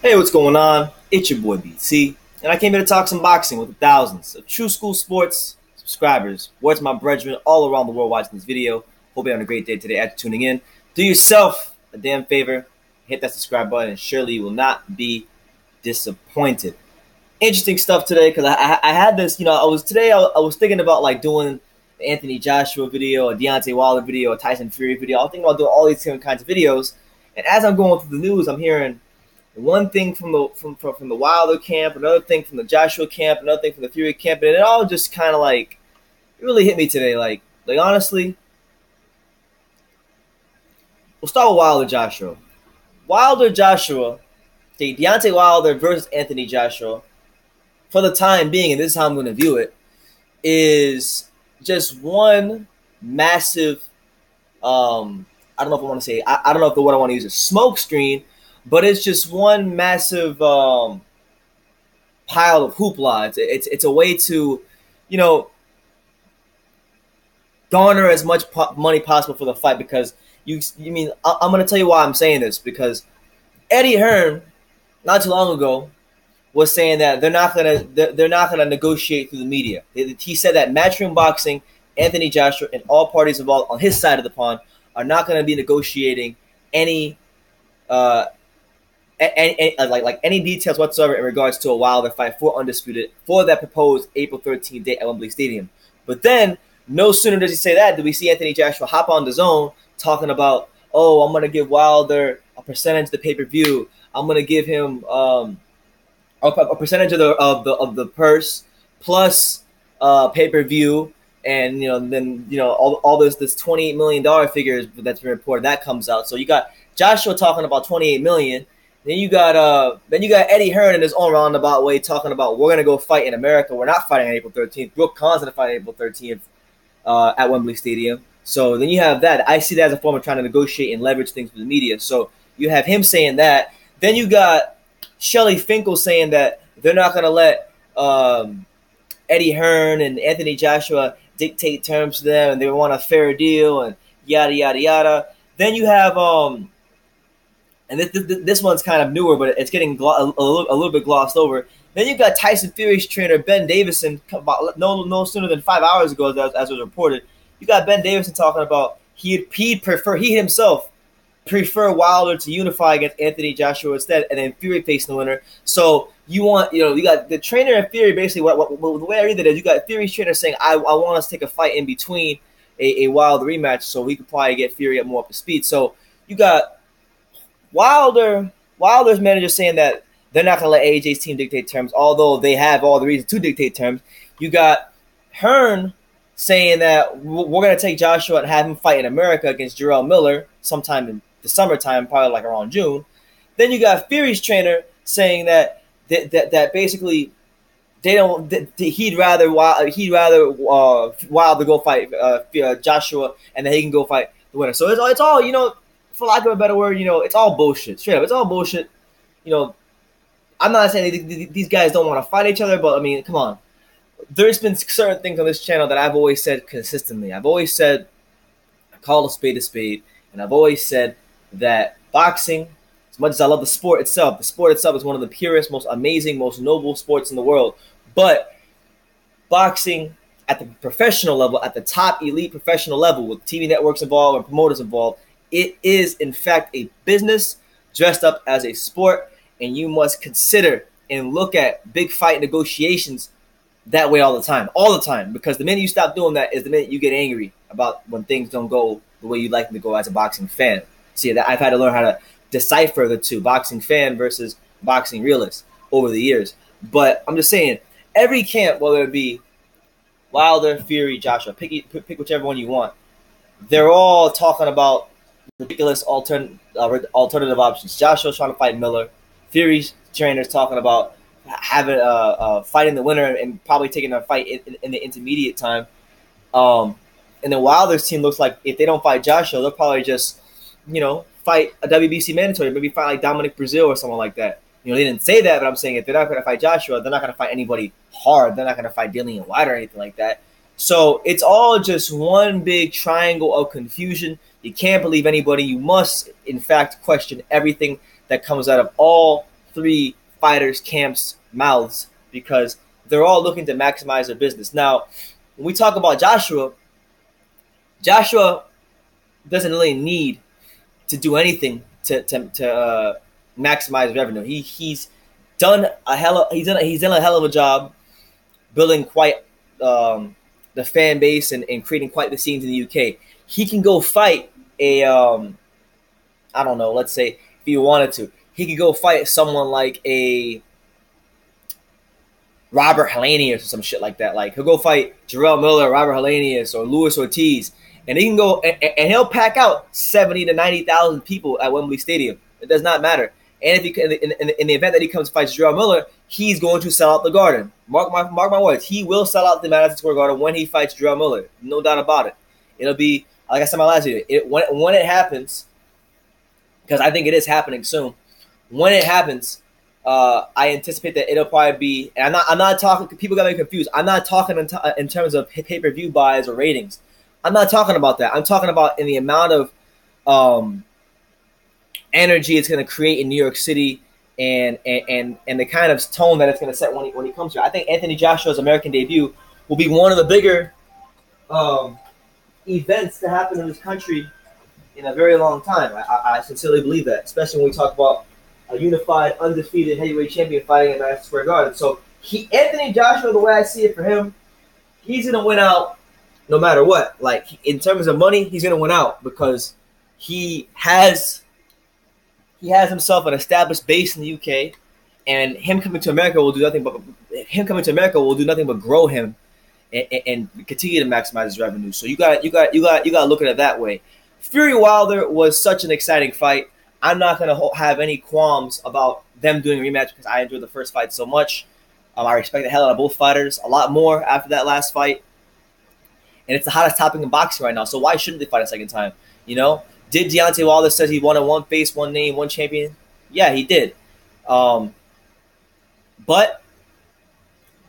Hey, what's going on? It's your boy BT, and I came here to talk some boxing with the thousands of True School Sports subscribers. Words my brethren all around the world watching this video. Hope you're having a great day today after tuning in. Do yourself a damn favor, hit that subscribe button, and surely you will not be disappointed. Interesting stuff today because I had this, I was thinking about like doing the Anthony Joshua video, a Deontay Wilder video, a Tyson Fury video. I was thinking about doing all these different kinds of videos, and as I'm going through the news, I'm hearing one thing from the Wilder camp, another thing from the Joshua camp, another thing from the Fury camp, and it all just kind of like it really hit me today. Like honestly, we'll start with Wilder Joshua. Wilder Joshua, Deontay Wilder versus Anthony Joshua, for the time being, and this is how I'm going to view it, is just one massive. I don't know if I want to say. I don't know if the word I want to use is smoke screen. But it's just one massive pile of hoopla. It's a way to, garner as much money possible for the fight because I'm going to tell you why I'm saying this because Eddie Hearn not too long ago was saying that they're not gonna negotiate through the media. He said that Matchroom Boxing, Anthony Joshua, and all parties involved on his side of the pond are not going to be negotiating any. Any details whatsoever in regards to a Wilder fight for Undisputed for that proposed April 13th date at Wembley Stadium. But then, no sooner does he say that, do we see Anthony Joshua hop on the zone talking about, oh, I'm going to give Wilder a percentage of the pay-per-view. I'm going to give him a percentage of the purse plus pay-per-view. And, then all this $28 million figure that's been reported, that comes out. So you got Joshua talking about $28 million. Then you got Eddie Hearn in his own roundabout way talking about we're gonna go fight in America. We're not fighting on April 13th. Brooke Khan's gonna fight on April 13th at Wembley Stadium. So then you have that. I see that as a form of trying to negotiate and leverage things for the media. So you have him saying that. Then you got Shelly Finkel saying that they're not gonna let Eddie Hearn and Anthony Joshua dictate terms to them, and they want a fair deal and yada yada yada. Then you have and this one's kind of newer, but it's getting a little bit glossed over. Then you got Tyson Fury's trainer, Ben Davison, about no sooner than 5 hours ago, as was reported. You got Ben Davison talking about he himself prefer Wilder to unify against Anthony Joshua instead, and then Fury facing the winner. So you got the trainer and Fury basically. The way I read it is you got Fury's trainer saying, I want us to take a fight in between a Wilder rematch, so we could probably get Fury more up to speed. So you got Wilder's manager saying that they're not going to let AJ's team dictate terms, although they have all the reasons to dictate terms. You got Hearn saying that we're going to take Joshua and have him fight in America against Jarrell Miller sometime in the summertime, probably like around June. Then you got Fury's trainer saying that basically he'd rather Wilder go fight Joshua, and then he can go fight the winner. So it's all for lack of a better word, it's all bullshit. Straight up, it's all bullshit. I'm not saying these guys don't want to fight each other, but I mean, come on. There's been certain things on this channel that I've always said consistently. I've always said, I call a spade, and I've always said that boxing, as much as I love the sport itself is one of the purest, most amazing, most noble sports in the world. But boxing at the professional level, at the top elite professional level, with TV networks involved and promoters involved, it is, in fact, a business dressed up as a sport, and you must consider and look at big fight negotiations that way all the time, because the minute you stop doing that is the minute you get angry about when things don't go the way you'd like them to go as a boxing fan. See, that I've had to learn how to decipher the two, boxing fan versus boxing realist, over the years. But I'm just saying, every camp, whether it be Wilder, Fury, Joshua, pick whichever one you want, they're all talking about ridiculous alternative options. Joshua's trying to fight Miller. Fury's trainer's talking about having fighting the winner and probably taking a fight in the intermediate time. And then Wilder's team looks like if they don't fight Joshua, they'll probably just fight a WBC mandatory, maybe fight like Dominic Brazil or someone like that. They didn't say that, but I'm saying if they're not going to fight Joshua, they're not going to fight anybody hard. They're not going to fight Dillian White or anything like that. So it's all just one big triangle of confusion. You can't believe anybody. You must, in fact, question everything that comes out of all three fighters' camps' mouths because they're all looking to maximize their business. Now, when we talk about Joshua doesn't really need to do anything to maximize revenue. He's done a hell of a job building quite the fan base and creating quite the scenes in the UK. He can go fight a I don't know, let's say if he wanted to, he could go fight someone like a Robert Helenius or some shit like that. Like he'll go fight Jarrell Miller, Robert Helenius, or Luis Ortiz, and he can go and he'll pack out 70 to 90,000 people at Wembley Stadium. It does not matter. And if he in the event that he comes to fight Jarrell Miller, he's going to sell out the Garden. Mark my words. He will sell out the Madison Square Garden when he fights Jarrell Miller. No doubt about it. It'll be like I said in my last video. When it happens, because I think it is happening soon. When it happens, I anticipate that it'll probably be. And I'm not talking. People got me confused. I'm not talking in terms of pay-per-view buys or ratings. I'm not talking about that. I'm talking about in the amount of energy it's going to create in New York City and the kind of tone that it's going to set when he comes here. I think Anthony Joshua's American debut will be one of the bigger events to happen in this country in a very long time. I sincerely believe that, especially when we talk about a unified, undefeated heavyweight champion fighting at Madison Square Garden. So Anthony Joshua, the way I see it for him, he's going to win out no matter what. Like in terms of money, he's going to win out because he has himself an established base in the UK, and him coming to America will do nothing but grow him and continue to maximize his revenue. So you got to look at it that way. Fury Wilder was such an exciting fight. I'm not going to have any qualms about them doing a rematch because I enjoyed the first fight so much. I respect the hell out of both fighters a lot more after that last fight. And it's the hottest topic in boxing right now, so why shouldn't they fight a second time? You know? Did Deontay Wilder says he wanted one face, one name, one champion? Yeah, he did. But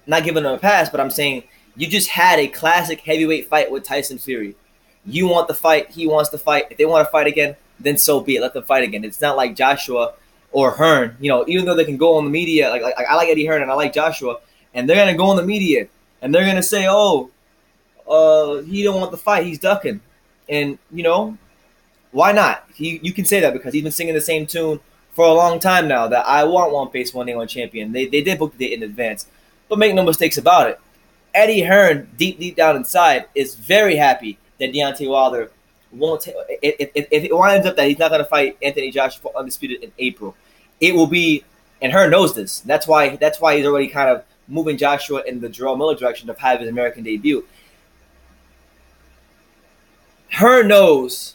not giving him a pass, but I'm saying you just had a classic heavyweight fight with Tyson Fury. You want the fight, he wants the fight. If they want to fight again, then so be it. Let them fight again. It's not like Joshua or Hearn. You know, even though they can go on the media, like I like Eddie Hearn and I like Joshua, and they're gonna go on the media and they're gonna say, he don't want the fight, he's ducking, and you know. Why not? You can say that because he's been singing the same tune for a long time now that I want one face, one name, one champion. They did book the date in advance. But make no mistakes about it. Eddie Hearn, deep down inside, is very happy that Deontay Wilder won't if it winds up that he's not going to fight Anthony Joshua for undisputed in April. It will be, and Hearn knows this. That's why he's already kind of moving Joshua in the Jarrell Miller direction of having his American debut. Hearn knows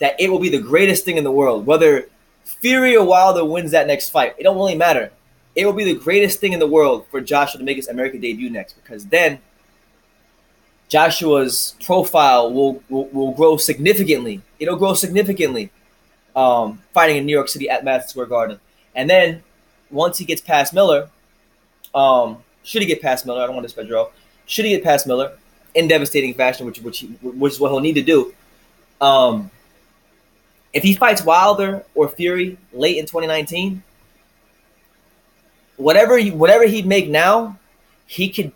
that it will be the greatest thing in the world. Whether Fury or Wilder wins that next fight, it don't really matter. It will be the greatest thing in the world for Joshua to make his American debut next, because then Joshua's profile will grow significantly. It'll grow significantly fighting in New York City at Madison Square Garden. And then once he gets past Miller, should he get past Miller? I don't want to spread draw. Should he get past Miller in devastating fashion, which is what he'll need to do, if he fights Wilder or Fury late in 2019, whatever he'd make now, he could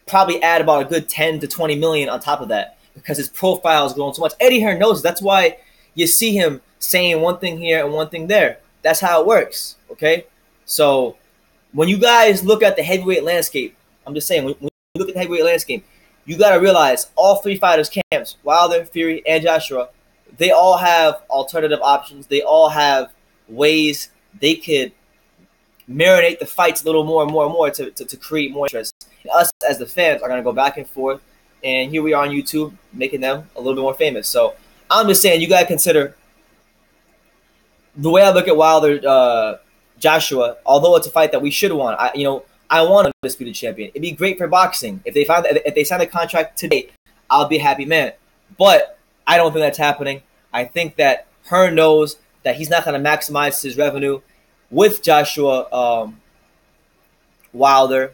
probably add about a good 10 to 20 million on top of that because his profile has grown so much. Eddie Hearn knows. That's why you see him saying one thing here and one thing there. That's how it works, okay? So when you guys look at the heavyweight landscape, I'm just saying, when you look at the heavyweight landscape, you got to realize all three fighters' camps, Wilder, Fury, and Joshua, they all have alternative options. They all have ways they could marinate the fights a little more and more and more to create more interest. And us as the fans are going to go back and forth, and here we are on YouTube making them a little bit more famous. So I'm just saying you got to consider the way I look at Wilder, Joshua, although it's a fight that we should want. I want a undisputed champion. It'd be great for boxing. If they sign a contract today, I'll be a happy man. But I don't think that's happening. I think that Hearn knows that he's not going to maximize his revenue with Joshua Wilder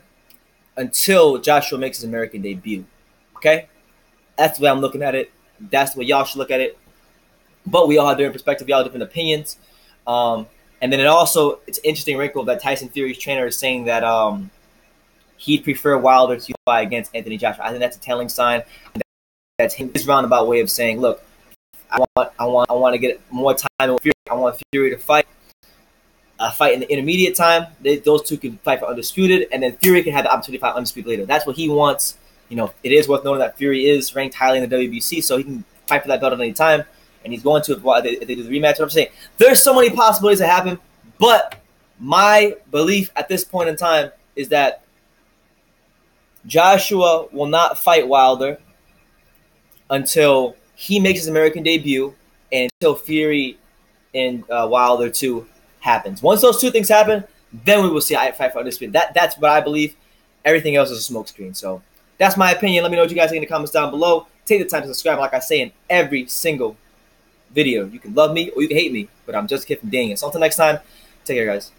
until Joshua makes his American debut. Okay? That's the way I'm looking at it. That's the way y'all should look at it. But we all have different perspectives. We all have different opinions. And then it's an interesting wrinkle that Tyson Fury's trainer is saying that he'd prefer Wilder to fight against Anthony Joshua. I think that's a telling sign. That's his roundabout way of saying, look, I want to get more time with Fury. I want Fury to fight in the intermediate time. Those two can fight for undisputed, and then Fury can have the opportunity to fight undisputed later. That's what he wants. You know, it is worth noting that Fury is ranked highly in the WBC, so he can fight for that belt at any time, and he's going to if they do the rematch. What I'm saying, there's so many possibilities that happen, but my belief at this point in time is that Joshua will not fight Wilder until he makes his American debut and until Fury and Wilder 2 happens. Once those two things happen, then we will see a fight for undisputed. That's what I believe. Everything else is a smokescreen. So that's my opinion. Let me know what you guys think in the comments down below. Take the time to subscribe, like I say in every single video. You can love me or you can hate me, but I'm just a kid from Daniel. So until next time, take care, guys.